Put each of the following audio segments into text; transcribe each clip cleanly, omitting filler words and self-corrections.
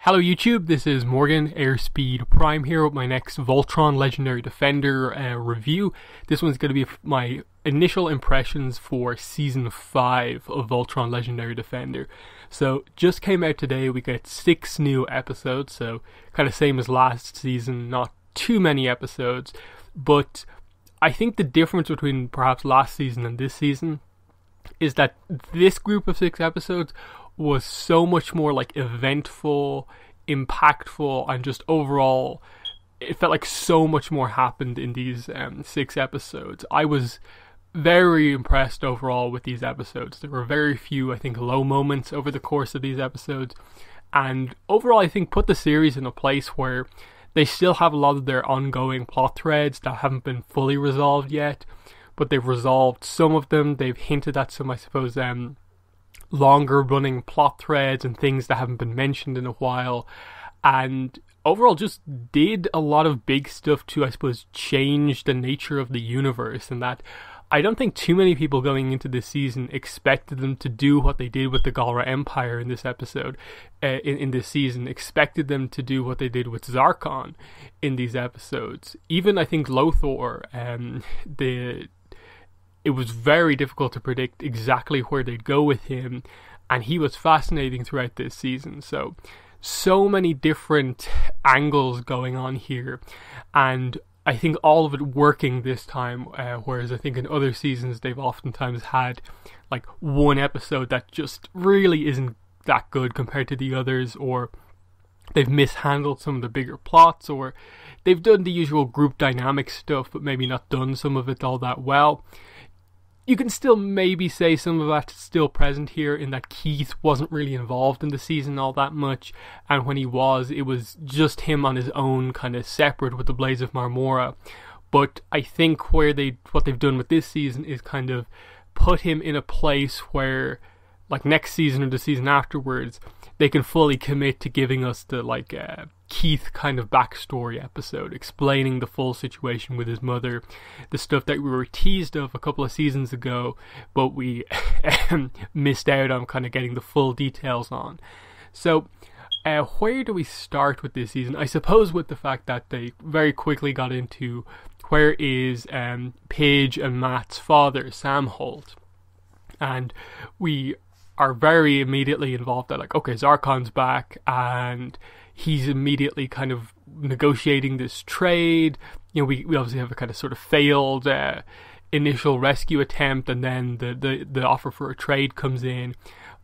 Hello YouTube, this is Morgan, Airspeed Prime here with my next Voltron Legendary Defender review. This one's going to be my initial impressions for Season 5 of Voltron Legendary Defender. So, just came out today, we got 6 new episodes, so kind of same as last season, not too many episodes. But I think the difference between perhaps last season and this season is that this group of 6 episodes was so much more like eventful, impactful, and just overall it felt like so much more happened in these 6 episodes. I was very impressed overall with these episodes. There were very few, I think, low moments over the course of these episodes, and overall I think put the series in a place where they still have a lot of their ongoing plot threads that haven't been fully resolved yet, but they've resolved some of them. They've hinted at some, I suppose, longer running plot threads and things that haven't been mentioned in a while, and overall just did a lot of big stuff to, I suppose, change the nature of the universe. And that I don't think too many people going into this season expected them to do what they did with the Galra Empire in this episode, in this season, expected them to do what they did with Zarkon in these episodes. Even I think Lotor, it was very difficult to predict exactly where they'd go with him, and he was fascinating throughout this season. So many different angles going on here, and I think all of it working this time, whereas I think in other seasons they've oftentimes had like one episode that just really isn't that good compared to the others, or they've mishandled some of the bigger plots, or they've done the usual group dynamic stuff but maybe not done some of it all that well. You can still maybe say some of that's still present here, in that Keith wasn't really involved in the season all that much, and when he was, it was just him on his own, kind of separate with the Blaze of Marmora. But I think what they've done with this season is kind of put him in a place where, like next season or the season afterwards, they can fully commit to giving us the Keith kind of backstory episode, explaining the full situation with his mother, the stuff that we were teased of a couple of seasons ago, but we missed out on kind of getting the full details on. So, where do we start with this season? I suppose with the fact that they very quickly got into where is Paige and Matt's father, Sam Holt, and we are very immediately involved at okay, Zarkon's back, and he's immediately kind of negotiating this trade. You know, we obviously have a kind of sort of failed initial rescue attempt, and then the offer for a trade comes in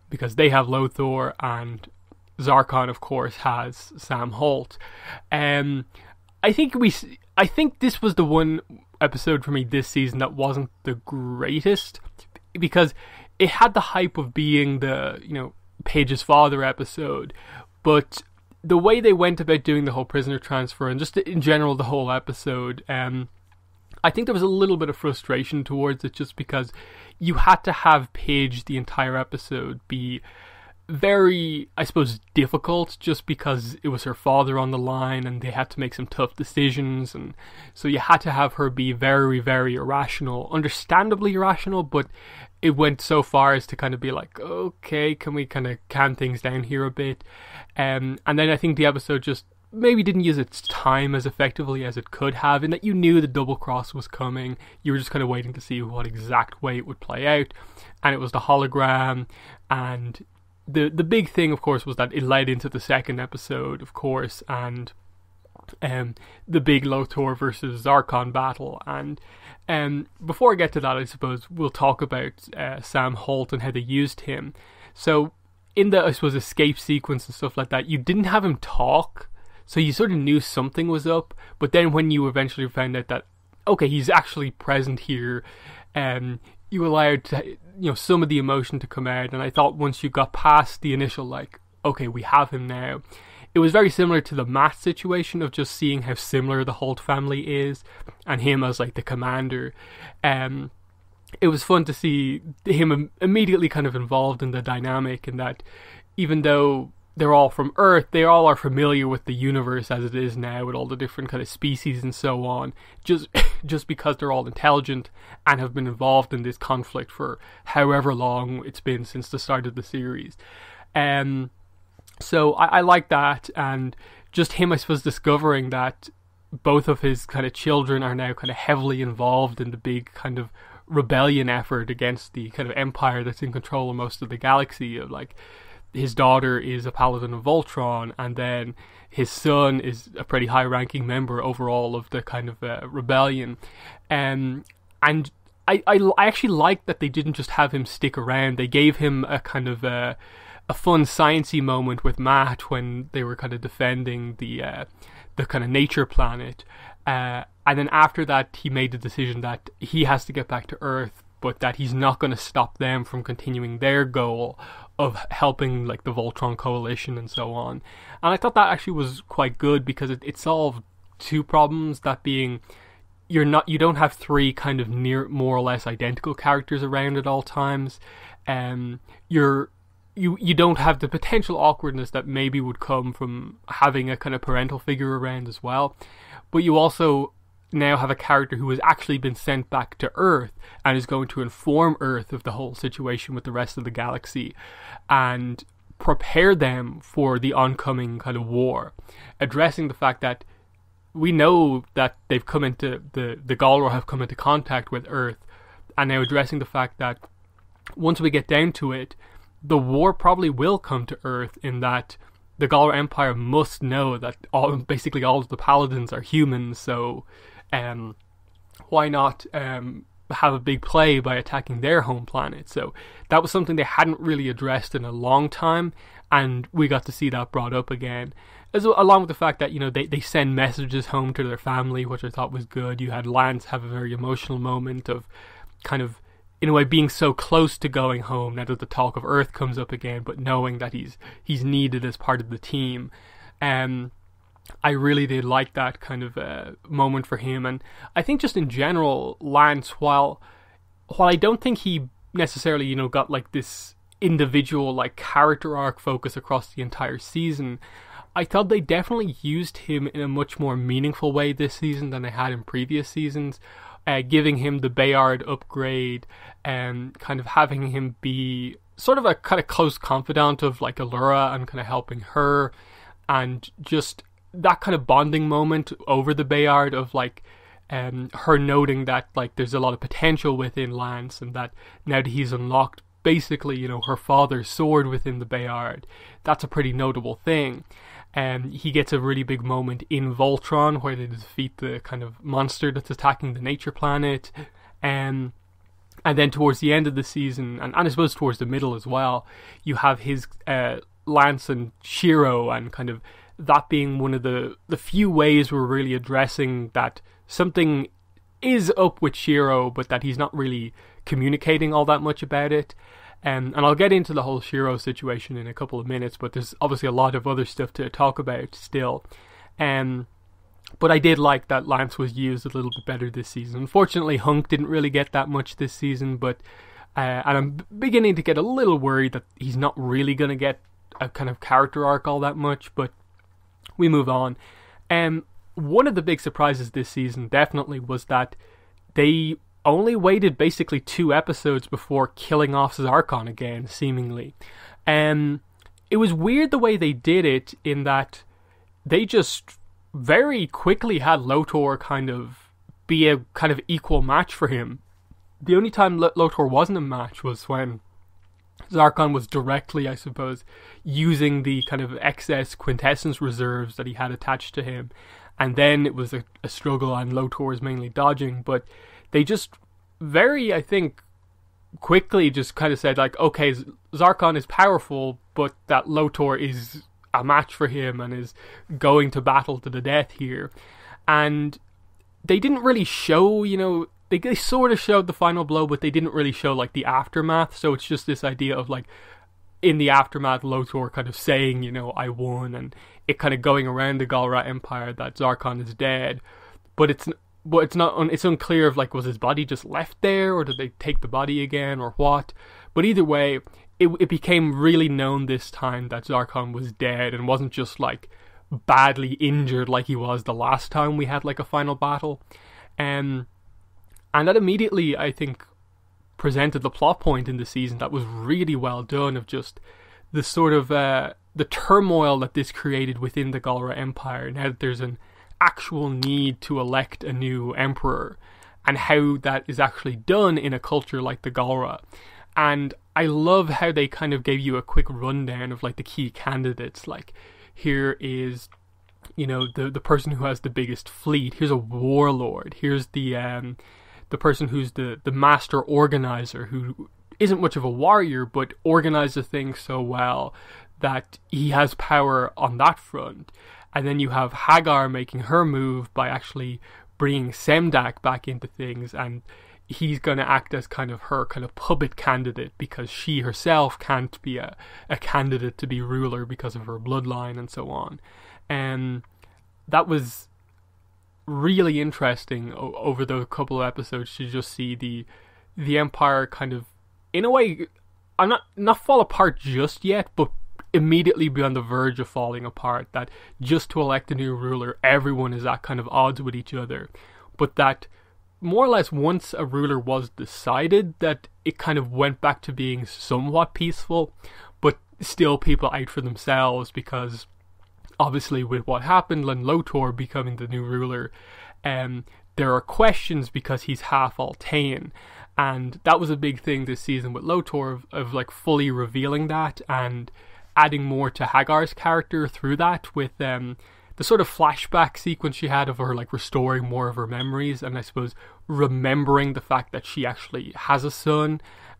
because they have Lotor, and Zarkon, of course, has Sam Holt. I think this was the one episode for me this season that wasn't the greatest, because it had the hype of being the, Paige's father episode, but the way they went about doing the whole prisoner transfer, and just in general the whole episode, I think there was a little bit of frustration towards it, just because you had to have Paige the entire episode be very, I suppose, difficult, just because it was her father on the line and they had to make some tough decisions, and so you had to have her be very, very irrational, understandably irrational, but it went so far as to kind of be like, okay, can we kind of calm things down here a bit? And then I think the episode just maybe didn't use its time as effectively as it could have, in that you knew the double cross was coming. You were just kind of waiting to see what exact way it would play out, and it was the hologram. And the big thing, of course, was that it led into the second episode, of course, and the big Lotor versus Zarkon battle. And before I get to that, I suppose we'll talk about Sam Holt and how they used him. So in the, I suppose, escape sequence and stuff like that, you didn't have him talk, so you sort of knew something was up. But then when you eventually found out that, okay, he's actually present here, you allowed to, some of the emotion to come out. And I thought once you got past the initial, okay, we have him now, it was very similar to the Matt situation of just seeing how similar the Holt family is, and him as the commander. It was fun to see him immediately kind of involved in the dynamic, and that even though they're all from Earth, they all are familiar with the universe as it is now, with all the different kind of species and so on, just because they're all intelligent and have been involved in this conflict for however long it's been since the start of the series. So I like that, and just him, I suppose, discovering that both of his kind of children are now kind of heavily involved in the big kind of rebellion effort against the kind of empire that's in control of most of the galaxy. Of like, his daughter is a paladin of Voltron, and then his son is a pretty high-ranking member overall of the kind of rebellion. And I actually like that they didn't just have him stick around. They gave him a kind of a fun sciencey moment with Matt when they were kind of defending the kind of nature planet. And then after that, he made the decision that he has to get back to Earth, but that he's not going to stop them from continuing their goal of helping like the Voltron Coalition and so on. And I thought that actually was quite good, because it solved two problems, that being you don't have three kind of more or less identical characters around at all times. You don't have the potential awkwardness that maybe would come from having a kind of parental figure around as well. But you also now have a character who has actually been sent back to Earth and is going to inform Earth of the whole situation with the rest of the galaxy and prepare them for the oncoming kind of war, addressing the fact that we know that they've come into the Galra have come into contact with Earth, and now addressing the fact that once we get down to it, the war probably will come to Earth, in that the Galra Empire must know that basically all of the paladins are humans, so why not have a big play by attacking their home planet? So that was something they hadn't really addressed in a long time, and we got to see that brought up again, along with the fact that, you know, they send messages home to their family, which I thought was good. You had Lance have a very emotional moment of kind of, in a way, being so close to going home now that the talk of Earth comes up again, but knowing that he's needed as part of the team. I really did like that kind of moment for him. And I think just in general, Lance, while I don't think he necessarily, you know, got like this individual like character arc focus across the entire season, I thought they definitely used him in a much more meaningful way this season than they had in previous seasons. Giving him the Bayard upgrade, and kind of having him be sort of a kind of close confidant of like Allura and kind of helping her, and just that kind of bonding moment over the Bayard of like her noting that like there's a lot of potential within Lance, and that now that he's unlocked basically, you know, her father's sword within the Bayard, that's a pretty notable thing. He gets a really big moment in Voltron where they defeat the kind of monster that's attacking the nature planet. And then towards the end of the season, and I suppose towards the middle as well, you have his Lance and Shiro, and kind of that being one of the few ways we're really addressing that something is up with Shiro, but that he's not really communicating all that much about it. And I'll get into the whole Shiro situation in a couple of minutes, but there's obviously a lot of other stuff to talk about still. But I did like that Lance was used a little bit better this season. Unfortunately, Hunk didn't really get that much this season, but and I'm beginning to get a little worried that he's not really going to get a kind of character arc all that much, but we move on. One of the big surprises this season definitely was that they only waited basically 2 episodes before killing off Zarkon again, seemingly. It was weird the way they did it, in that they just very quickly had Lotor kind of be a kind of equal match for him. The only time Lotor wasn't a match was when Zarkon was directly, I suppose, using the kind of excess quintessence reserves that he had attached to him. And then it was a struggle, and Lotor was mainly dodging. But they just very, I think, quickly just kind of said, like, okay, Zarkon is powerful, but that Lotor is a match for him and is going to battle to the death here. And they didn't really show, you know, they sort of showed the final blow, but they didn't really show, like, the aftermath. So it's just this idea of, like, in the aftermath, Lotor kind of saying, you know, I won, and it kind of going around the Galra Empire that Zarkon is dead. But it's not. It's unclear if, like, was his body just left there, or did they take the body again, or what? But either way, it became really known this time that Zarkon was dead, and wasn't just like badly injured like he was the last time we had like a final battle. And that immediately, I think, presented the plot point in the season that was really well done, of just the sort of the turmoil that this created within the Galra Empire, now that there's an actual need to elect a new emperor, and how that is actually done in a culture like the Galra. And I love how they kind of gave you a quick rundown of like the key candidates. Like, here is, you know, the person who has the biggest fleet. Here's a warlord. Here's the person who's the master organizer, who isn't much of a warrior but organizes things so well that he has power on that front. And then you have Hagar making her move by actually bringing Semdak back into things, and he's going to act as kind of her kind of puppet candidate, because she herself can't be a candidate to be ruler because of her bloodline and so on. And that was really interesting over the couple of episodes to just see the Empire kind of, in a way, I'm not fall apart just yet, but immediately be on the verge of falling apart. That just to elect a new ruler, everyone is at kind of odds with each other. But that more or less once a ruler was decided, that it kind of went back to being somewhat peaceful, but still people out for themselves, because obviously with what happened and Lotor becoming the new ruler, there are questions because he's half Altean. And that was a big thing this season with Lotor, of like fully revealing that and adding more to Hagar's character through that, with the sort of flashback sequence she had of her like restoring more of her memories, and I suppose remembering the fact that she actually has a son,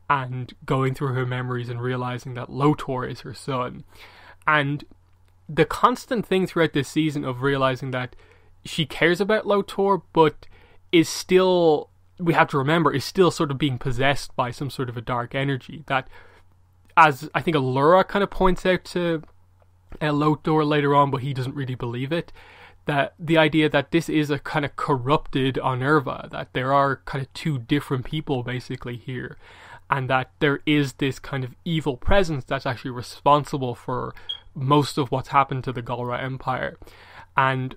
and going through her memories and realizing that Lotor is her son. And the constant thing throughout this season of realizing that she cares about Lotor, but is still, we have to remember, is still sort of being possessed by some sort of a dark energy. That, as I think Allura kind of points out to Lotor later on, but he doesn't really believe it, that the idea that this is a kind of corrupted Onerva, that there are kind of two different people basically here, and that there is this kind of evil presence that's actually responsible for most of what's happened to the Galra Empire. And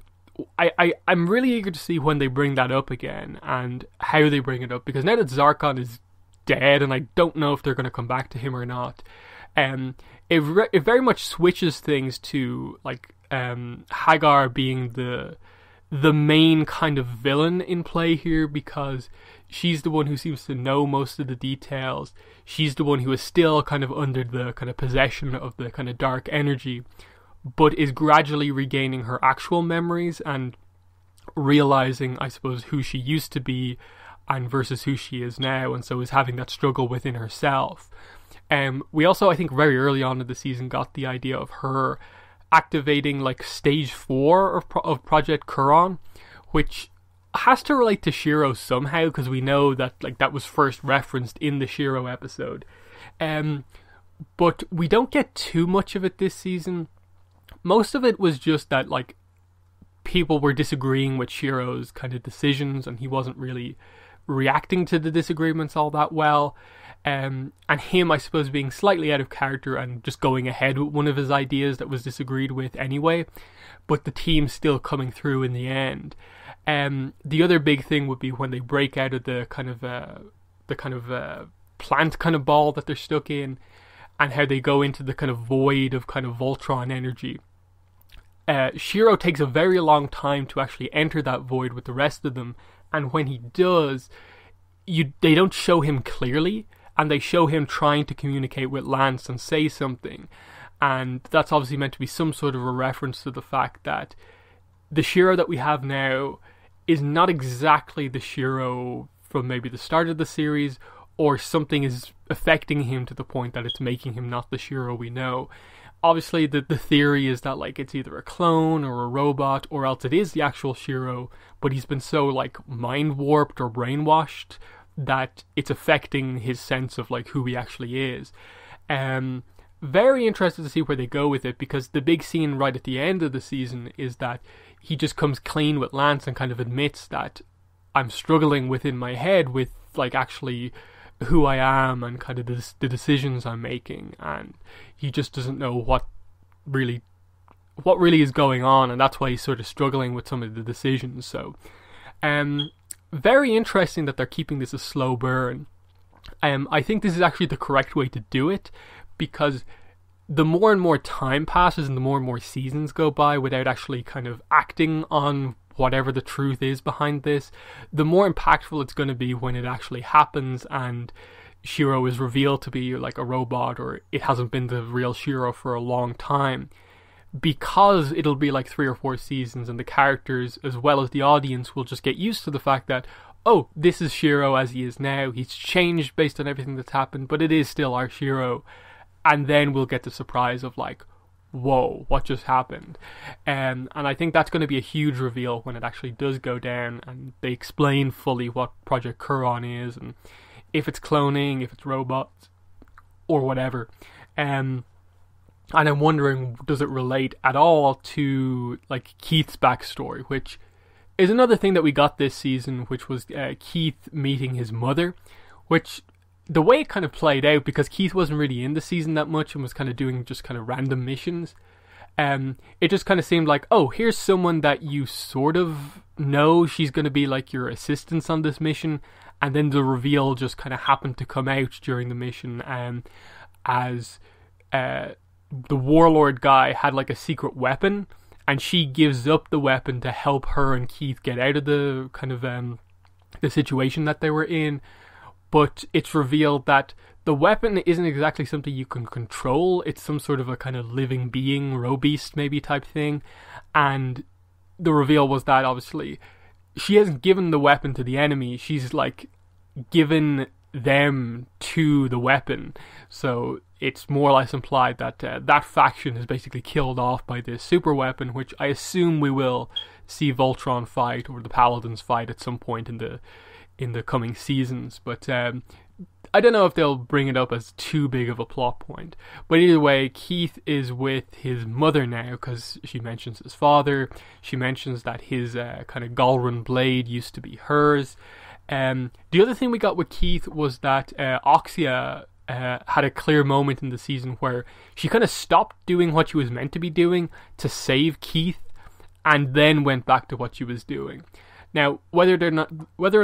I'm really eager to see when they bring that up again, and how they bring it up, because now that Zarkon is dead, and I don't know if they're going to come back to him or not, it very much switches things to like Hagar being the main kind of villain in play here, because she's the one who seems to know most of the details. She's the one who is still kind of under the kind of possession of the kind of dark energy, but is gradually regaining her actual memories and realizing, I suppose, who she used to be and versus who she is now, and so is having that struggle within herself. We also, I think, very early on in the season got the idea of her activating like stage 4 of Project Kuron, which has to relate to Shiro somehow, because we know that like that was first referenced in the Shiro episode. But we don't get too much of it this season. Most of it was just that like people were disagreeing with Shiro's kind of decisions, and he wasn't really reacting to the disagreements all that well. And him, I suppose, being slightly out of character and just going ahead with one of his ideas that was disagreed with anyway, but the team still coming through in the end. The other big thing would be when they break out of the kind of plant kind of ball that they're stuck in, and how they go into the kind of void of kind of Voltron energy. Shiro takes a very long time to actually enter that void with the rest of them, and when he does, they don't show him clearly, and they show him trying to communicate with Lance and say something. And that's obviously meant to be some sort of a reference to the fact that the Shiro that we have now is not exactly the Shiro from maybe the start of the series, or something is affecting him to the point that it's making him not the Shiro we know. Obviously, the theory is that like it's either a clone or a robot, or else it is the actual Shiro, but he's been so like mind warped or brainwashed that it's affecting his sense of like who he actually is. Very interested to see where they go with it, because the big scene right at the end of the season is that he just comes clean with Lance and kind of admits that I'm struggling within my head with like actually who I am and kind of the decisions I'm making, and he just doesn't know what really is going on, and that's why he's sort of struggling with some of the decisions. So very interesting that they're keeping this a slow burn. I think this is actually the correct way to do it, because the more and more time passes and the more seasons go by without actually kind of acting on whatever the truth is behind this, the more impactful it's going to be when it actually happens and Shiro is revealed to be like a robot, or it hasn't been the real Shiro for a long time, because it'll be like 3 or 4 seasons and the characters as well as the audience will just get used to the fact that, oh, this is Shiro as he is now, he's changed based on everything that's happened, but it is still our Shiro. And then we'll get the surprise of like, whoa, what just happened? And I think that's going to be a huge reveal when it actually does go down and they explain fully what Project Kuron is and if it's cloning, if it's robots, or whatever. And I'm wondering, does it relate at all to like Keith's backstory, which is another thing that we got this season, which was Keith meeting his mother, which the way it kind of played out, because Keith wasn't really in the season that much and was kind of doing just kind of random missions, it just kind of seemed like, oh, here's someone that you sort of know, she's going to be like your assistance on this mission, and then the reveal just kind of happened to come out during the mission, as the warlord guy had like a secret weapon, and she gives up the weapon to help her and Keith get out of the kind of the situation that they were in. But it's revealed that the weapon isn't exactly something you can control. It's some sort of a kind of living being, Robeast maybe type thing. And the reveal was that obviously she hasn't given the weapon to the enemy. She's like given them to the weapon. So it's more or less implied that that faction is basically killed off by this super weapon, which I assume we will see Voltron fight or the Paladins fight at some point in the coming seasons, but I don't know if they'll bring it up as too big of a plot point. But either way, Keith is with his mother now, because she mentions his father, she mentions that his kind of Galrun blade used to be hers. The other thing we got with Keith was that Oxia had a clear moment in the season where she kind of stopped doing what she was meant to be doing to save Keith, and then went back to what she was doing. Now, whether or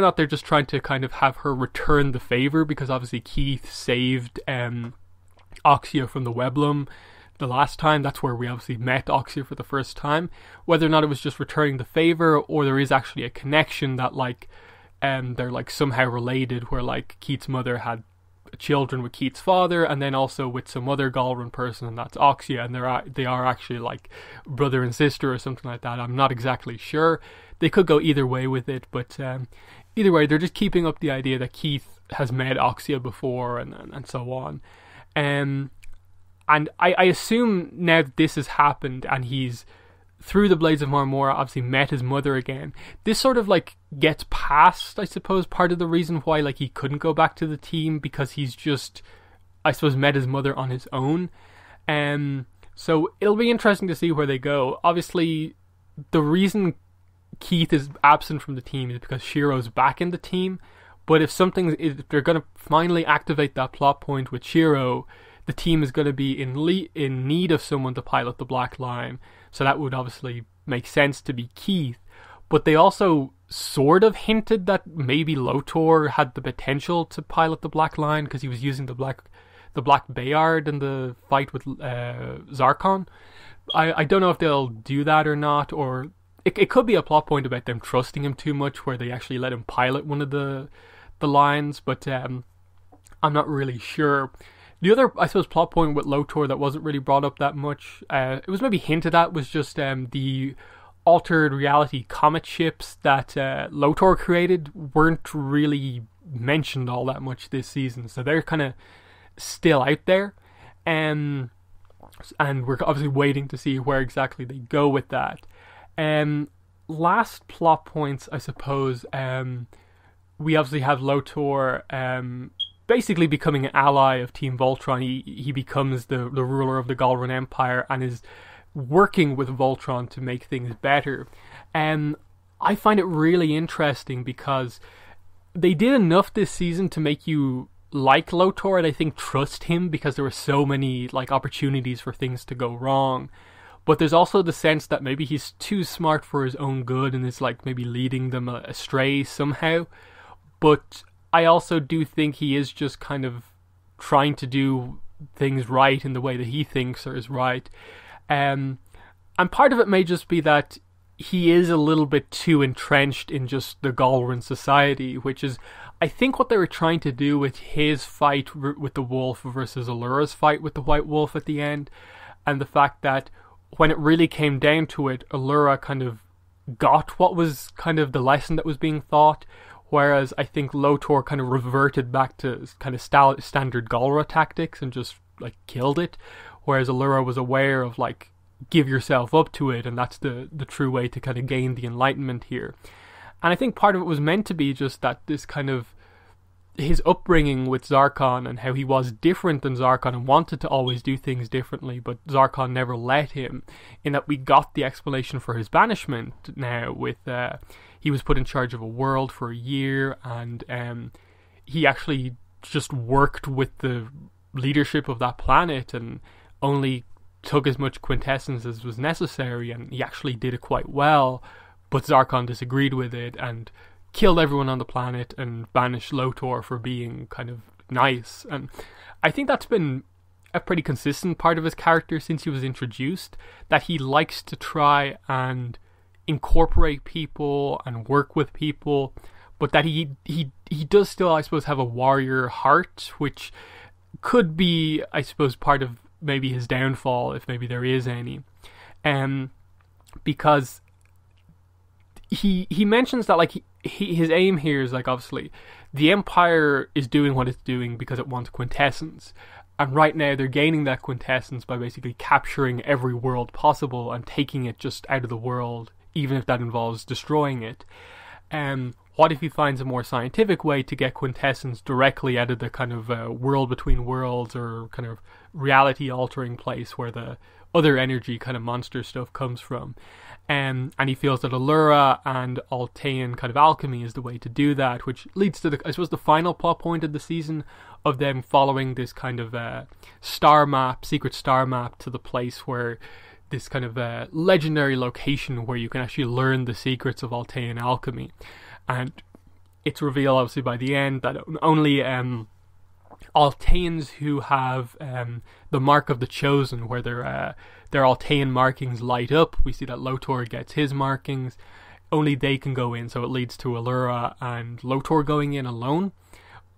not they're just trying to kind of have her return the favor, because obviously Keith saved Oxia from the Weblum the last time. That's where we obviously met Oxia for the first time. Whether or not it was just returning the favor, or there is actually a connection that like they're like somehow related, where like Keith's mother had children with Keith's father, and then also with some other Galrun person, and that's Oxia, and they are actually like brother and sister or something like that. I'm not exactly sure. They could go either way with it, but either way, they're just keeping up the idea that Keith has met Oxia before, and so on. And I assume now that this has happened, and he's through the Blades of Marmora obviously met his mother again, this sort of like gets past, I suppose, part of the reason why like he couldn't go back to the team, because he's just, I suppose, met his mother on his own. So it'll be interesting to see where they go. Obviously, the reason Keith is absent from the team is because Shiro's back in the team, but if they're going to finally activate that plot point with Shiro, the team is going to be in need of someone to pilot the Black Line, so that would obviously make sense to be Keith. But they also sort of hinted that maybe Lotor had the potential to pilot the Black Line, because he was using the Black Bayard in the fight with Zarkon. I don't know if they'll do that or not, or it could be a plot point about them trusting him too much, where they actually let him pilot one of the lines, but I'm not really sure. The other, I suppose, plot point with Lotor that wasn't really brought up that much, it was maybe hinted at, was just the altered reality comet ships that Lotor created weren't really mentioned all that much this season, so they're kind of still out there, and we're obviously waiting to see where exactly they go with that. Last plot points, I suppose, we obviously have Lotor basically becoming an ally of Team Voltron. He becomes the ruler of the Galrun Empire and is working with Voltron to make things better. I find it really interesting because they did enough this season to make you like Lotor and I think trust him, because there were so many like opportunities for things to go wrong. But there's also the sense that maybe he's too smart for his own good and is like maybe leading them astray somehow. But I also do think he is just kind of trying to do things right in the way that he thinks are is right. And part of it may just be that he is a little bit too entrenched in just the Galran society, which is, I think, what they were trying to do with his fight with the wolf versus Allura's fight with the white wolf at the end. And the fact that when it really came down to it, Allura kind of got what was kind of the lesson that was being taught, whereas I think Lotor kind of reverted back to kind of standard Galra tactics and just like killed it, whereas Allura was aware of like, give yourself up to it, and that's the true way to kind of gain the enlightenment here. And I think part of it was meant to be just that this kind of his upbringing with Zarkon and how he was different than Zarkon and wanted to always do things differently, but Zarkon never let him, in that we got the explanation for his banishment now with he was put in charge of a world for a year, and he actually just worked with the leadership of that planet and only took as much quintessence as was necessary, and he actually did it quite well, but Zarkon disagreed with it and killed everyone on the planet and banished Lotor for being kind of nice. And I think that's been a pretty consistent part of his character since he was introduced, that he likes to try and incorporate people and work with people, but that he does still, I suppose, have a warrior heart, which could be, I suppose, part of maybe his downfall, if maybe there is any. Because he mentions that like his aim here is like, obviously the Empire is doing what it's doing because it wants quintessence, and right now they're gaining that quintessence by basically capturing every world possible and taking it just out of the world, even if that involves destroying it. What if he finds a more scientific way to get quintessence directly out of the kind of world between worlds, or kind of reality altering place where the other energy kind of monster stuff comes from? And he feels that Allura and Altean kind of alchemy is the way to do that, which leads to I suppose the final plot point of the season of them following this kind of secret star map to the place where this kind of legendary location where you can actually learn the secrets of Altean alchemy. And it's revealed obviously by the end that only Alteans who have the mark of the chosen, where their Altean markings light up, we see that Lotor gets his markings, only they can go in, so it leads to Allura and Lotor going in alone.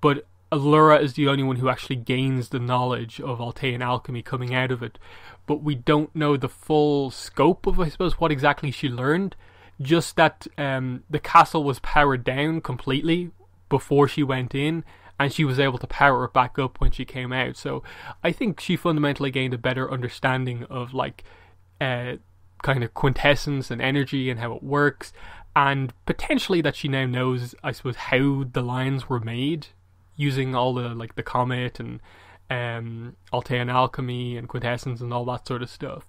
But Allura is the only one who actually gains the knowledge of Altean alchemy coming out of it, but we don't know the full scope of, I suppose, what exactly she learned. Just that the castle was powered down completely before she went in, and she was able to power it back up when she came out. So I think she fundamentally gained a better understanding of like kind of quintessence and energy and how it works, and potentially that she now knows, I suppose, how the lines were made using all the like the comet and Altean alchemy and quintessence and all that sort of stuff.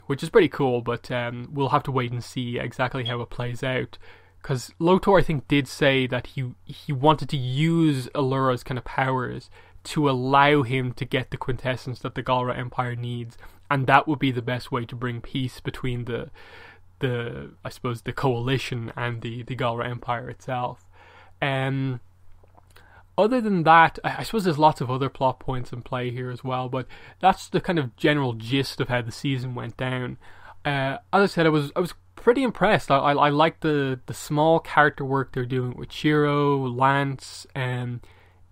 Which is pretty cool, but we'll have to wait and see exactly how it plays out. Because Lotor, I think, did say that he wanted to use Allura's kind of powers to allow him to get the quintessence that the Galra Empire needs, and that would be the best way to bring peace between the I suppose the coalition and the Galra Empire itself. Other than that, I suppose there's lots of other plot points in play here as well, but that's the kind of general gist of how the season went down. As I said, I was pretty impressed. I liked the small character work they're doing with Shiro, Lance, and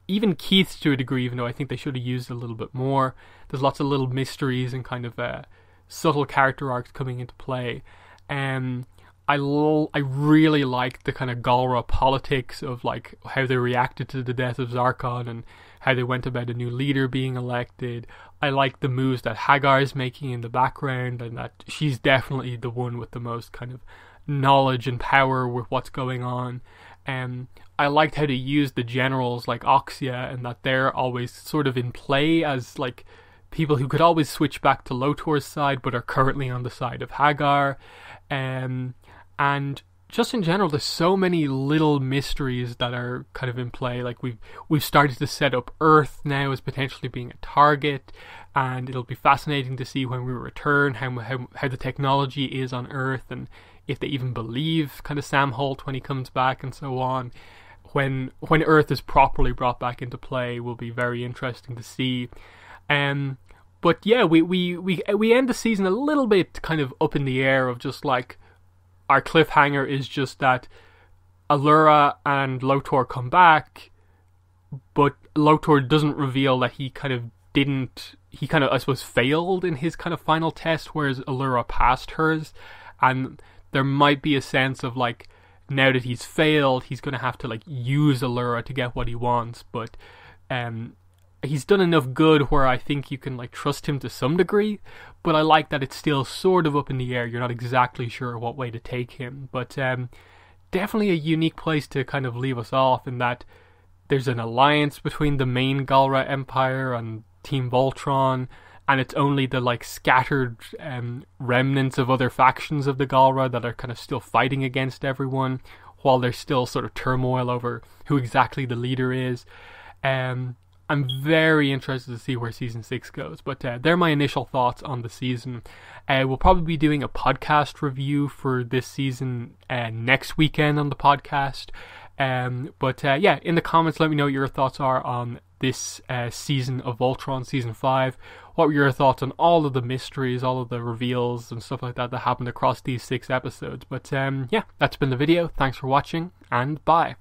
even Keith to a degree, even though I think they should have used a little bit more. There's lots of little mysteries and kind of subtle character arcs coming into play. I really liked the kind of Galra politics of like how they reacted to the death of Zarkon and how they went about a new leader being elected. I like the moves that Hagar is making in the background, and that she's definitely the one with the most kind of knowledge and power with what's going on. I liked how they used the generals like Oxia, and that they're always sort of in play as like people who could always switch back to Lotor's side but are currently on the side of Hagar. And just in general, there's so many little mysteries that are kind of in play. Like we've started to set up Earth now as potentially being a target, and it'll be fascinating to see when we return how the technology is on Earth, and if they even believe kind of Sam Holt when he comes back and so on. When Earth is properly brought back into play will be very interesting to see. But yeah, we end the season a little bit kind of up in the air of just like, our cliffhanger is just that Allura and Lotor come back, but Lotor doesn't reveal that he kind of, I suppose, failed in his kind of final test, whereas Allura passed hers. And there might be a sense of like, now that he's failed, he's going to have to like use Allura to get what he wants. But he's done enough good where I think you can like trust him to some degree. But I like that it's still sort of up in the air. You're not exactly sure what way to take him. But definitely a unique place to kind of leave us off, in that there's an alliance between the main Galra Empire and Team Voltron, and it's only the like scattered remnants of other factions of the Galra that are kind of still fighting against everyone, while there's still sort of turmoil over who exactly the leader is. I'm very interested to see where Season 6 goes, but they're my initial thoughts on the season. We'll probably be doing a podcast review for this season next weekend on the podcast. But yeah, in the comments, let me know what your thoughts are on this season of Voltron, Season 5. What were your thoughts on all of the mysteries, all of the reveals and stuff like that happened across these 6 episodes? But yeah, that's been the video. Thanks for watching, and bye.